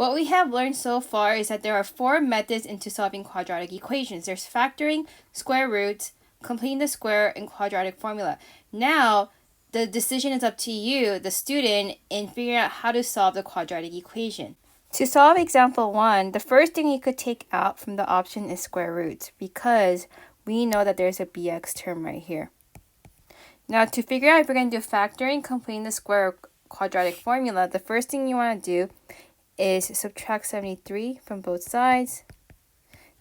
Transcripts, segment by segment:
What we have learned so far is that there are 4 methods into solving quadratic equations. There's factoring, square roots, completing the square, and quadratic formula. Now, the decision is up to you, the student, in figuring out how to solve the quadratic equation. To solve example 1, the first thing you could take out from the option is square roots because we know that there's a bx term right here. Now, to figure out if we're going to do factoring, completing the square, or quadratic formula, the first thing you want to do is subtract 73 from both sides.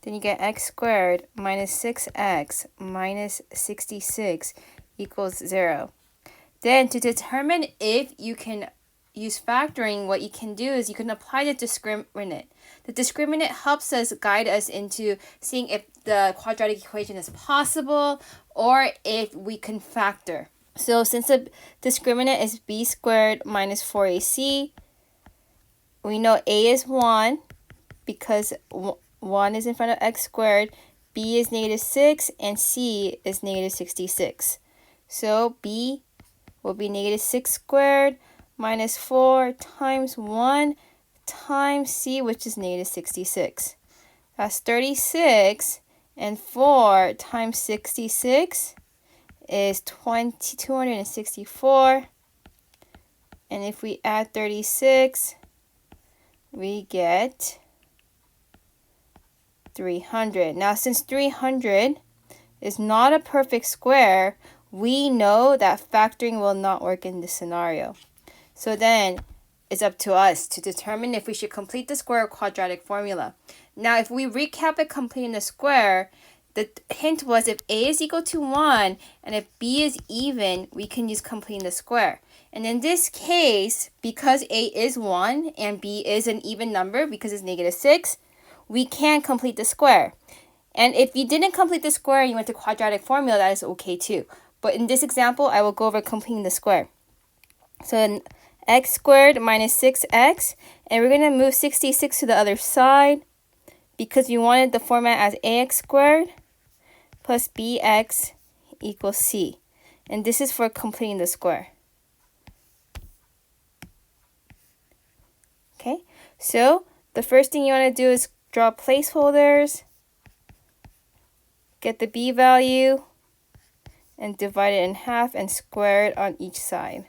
Then you get x squared minus 6x minus 66 equals 0. Then to determine if you can use factoring, what you can do is you can apply the discriminant. The discriminant helps us guide us into seeing if the quadratic equation is possible or if we can factor. So since the discriminant is b squared minus 4ac, we know a is 1 because 1 is in front of x squared, b is negative 6, and c is negative 66. So b will be negative 6 squared minus 4 times 1 times c, which is negative 66. That's 36, and 4 times 66 is 264. And if we add 36, we get 300. Now, since 300 is not a perfect square, we know that factoring will not work in this scenario. So then it's up to us to determine if we should complete the square or quadratic formula. Now, if we recap it completing the square, the hint was if a is equal to 1 and if b is even, we can use completing the square. And in this case, because a is 1 and b is an even number because it's negative 6, we can complete the square. And if you didn't complete the square and you went to quadratic formula, that is okay too. But in this example, I will go over completing the square. So x squared minus 6x, and we're going to move 66 to the other side because we wanted the format as ax squared plus bx equals c. And this is for completing the square. Okay, so the first thing you want to do is draw placeholders, get the b value, and divide it in half and square it on each side.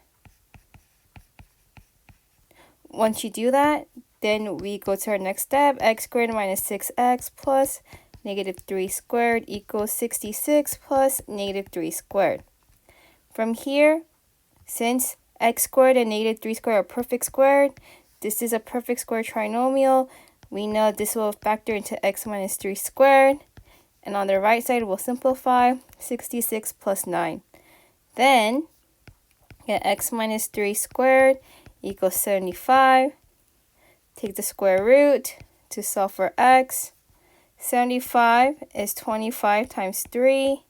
Once you do that, then we go to our next step. X squared minus 6x plus negative 3 squared equals 66 plus negative 3 squared. From here, since x squared and negative 3 squared are perfect squared, this is a perfect square trinomial. We know this will factor into x minus 3 squared. And on the right side, we'll simplify 66 plus 9. Then, get x minus 3 squared equals 75. Take the square root to solve for x. 75 is 25 times 3.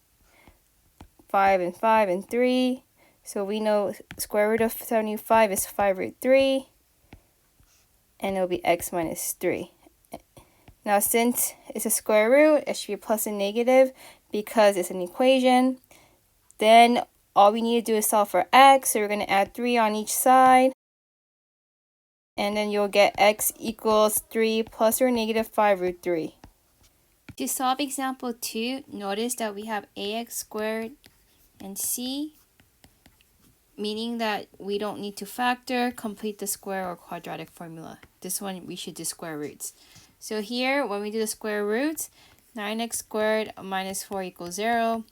5 and 5 and 3. So we know square root of 75 is 5 root 3. And it will be x minus 3. Now, since it's a square root, it should be plus and negative because it's an equation. Then all we need to do is solve for x. So we're going to add 3 on each side. And then you'll get x equals 3 plus or negative 5 root 3. To solve example 2, notice that we have ax squared and c, meaning that we don't need to factor, complete the square or quadratic formula. This one, we should do square roots. So here, when we do the square roots, 9x squared minus 4 equals 0.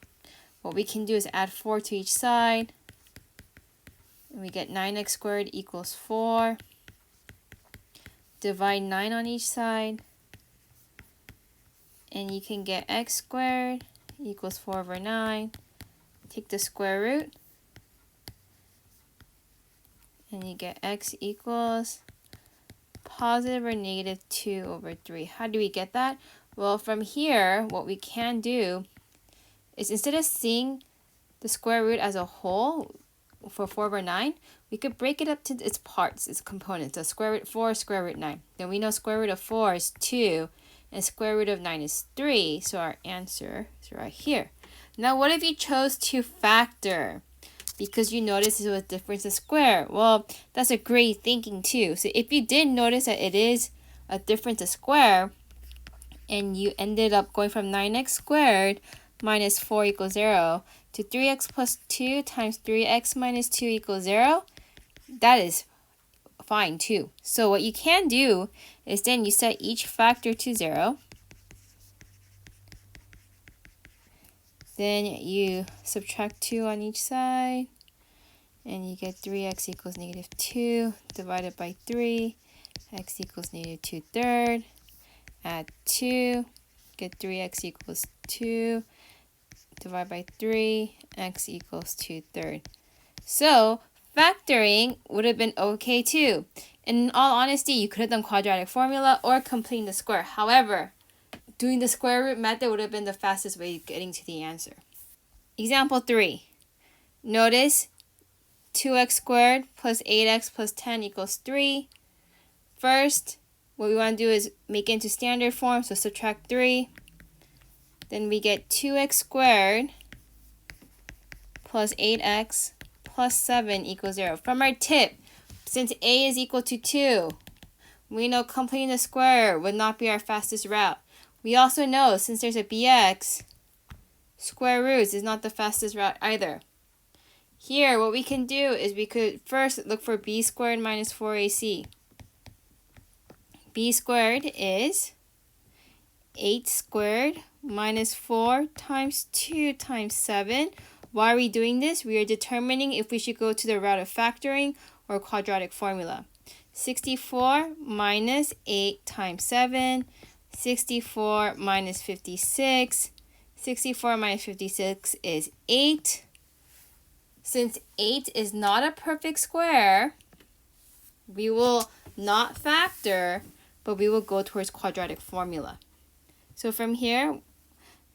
What we can do is add 4 to each side. And we get 9x squared equals 4. Divide 9 on each side. And you can get x squared equals 4 over 9. Take the square root. And you get x equals positive or negative 2 over 3. How do we get that? Well, from here, what we can do is instead of seeing the square root as a whole for 4 over 9, we could break it up to its parts, its components. So square root 4, square root 9. Then we know square root of 4 is 2, and square root of 9 is 3. So our answer is right here. Now, what if you chose to factor? Because you notice it was difference of square. Well, that's a great thinking too. So if you did notice that it is a difference, a square, and you ended up going from 9x squared minus 4 equals 0 to 3x plus 2 times 3x minus 2 equals 0, that is fine too. So what you can do is then you set each factor to 0. Then you subtract 2 on each side, and you get 3x equals negative 2 divided by 3, x equals negative 2/3. Add 2, get 3x equals 2, divide by 3, x equals 2/3. So factoring would have been okay too. In all honesty, you could have done quadratic formula or completing the square. However, doing the square root method would have been the fastest way of getting to the answer. Example 3. Notice 2x squared plus 8x plus 10 equals 3. First, what we want to do is make it into standard form, so subtract 3. Then we get 2x squared plus 8x plus 7 equals 0. From our tip, since a is equal to 2, we know completing the square would not be our fastest route. We also know since there's a bx, square roots is not the fastest route either. Here, what we can do is we could first look for b squared minus 4ac. B squared is 8 squared minus 4 times 2 times 7. Why are we doing this? We are determining if we should go to the route of factoring or quadratic formula. 64 minus 8 times 7. 64 minus 56. 64 minus 56 is 8. Since 8 is not a perfect square, we will not factor, but we will go towards quadratic formula. So from here,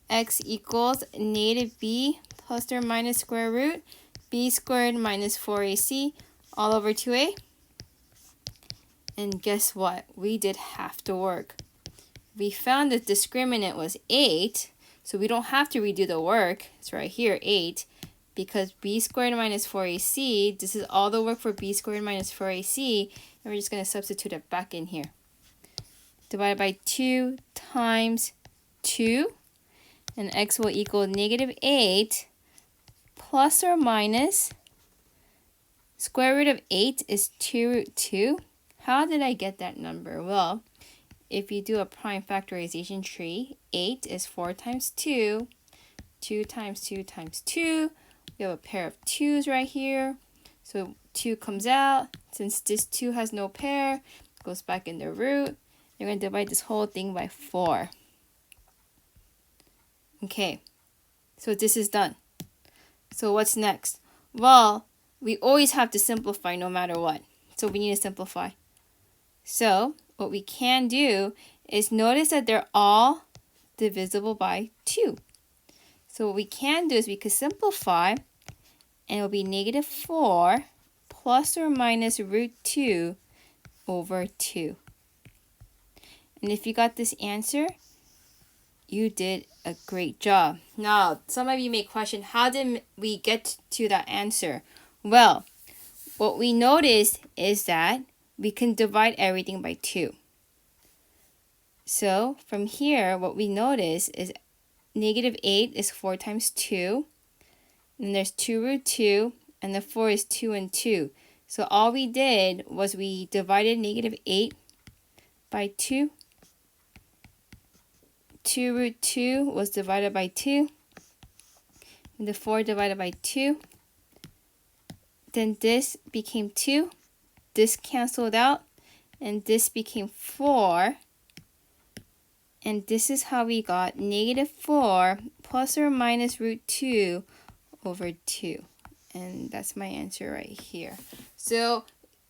x equals negative b plus or minus square root b squared minus 4ac all over 2a. And guess what? We did half the work. We found the discriminant was 8, so we don't have to redo the work. It's right here, 8, because b squared minus 4ac, this is all the work for b squared minus 4ac, and we're just going to substitute it back in here. Divided by 2 times 2, and x will equal negative 8 plus or minus square root of 8 is 2 root 2. How did I get that number? Well, if you do a prime factorization tree, 8 is 4 times 2, 2 times 2 times 2. We have a pair of 2's right here. So 2 comes out. Since this 2 has no pair, it goes back in the root. You're going to divide this whole thing by 4. Okay, so this is done. So what's next? Well, we always have to simplify no matter what. So we need to simplify. So what we can do is notice that they're all divisible by 2. So what we can do is we could simplify, and it will be negative 4 plus or minus root 2 over 2. And if you got this answer, you did a great job. Now, some of you may question, how did we get to that answer? Well, what we noticed is that we can divide everything by 2. So from here, what we notice is negative 8 is 4 times 2. And there's 2 root 2, and the 4 is 2 and 2. So all we did was we divided negative 8 by 2. 2 root 2 was divided by 2. And the 4 divided by 2. Then this became 2. This canceled out. And this became 4. And this is how we got negative 4 plus or minus root 2 over 2. And that's my answer right here. So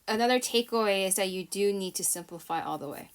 another takeaway is that you do need to simplify all the way.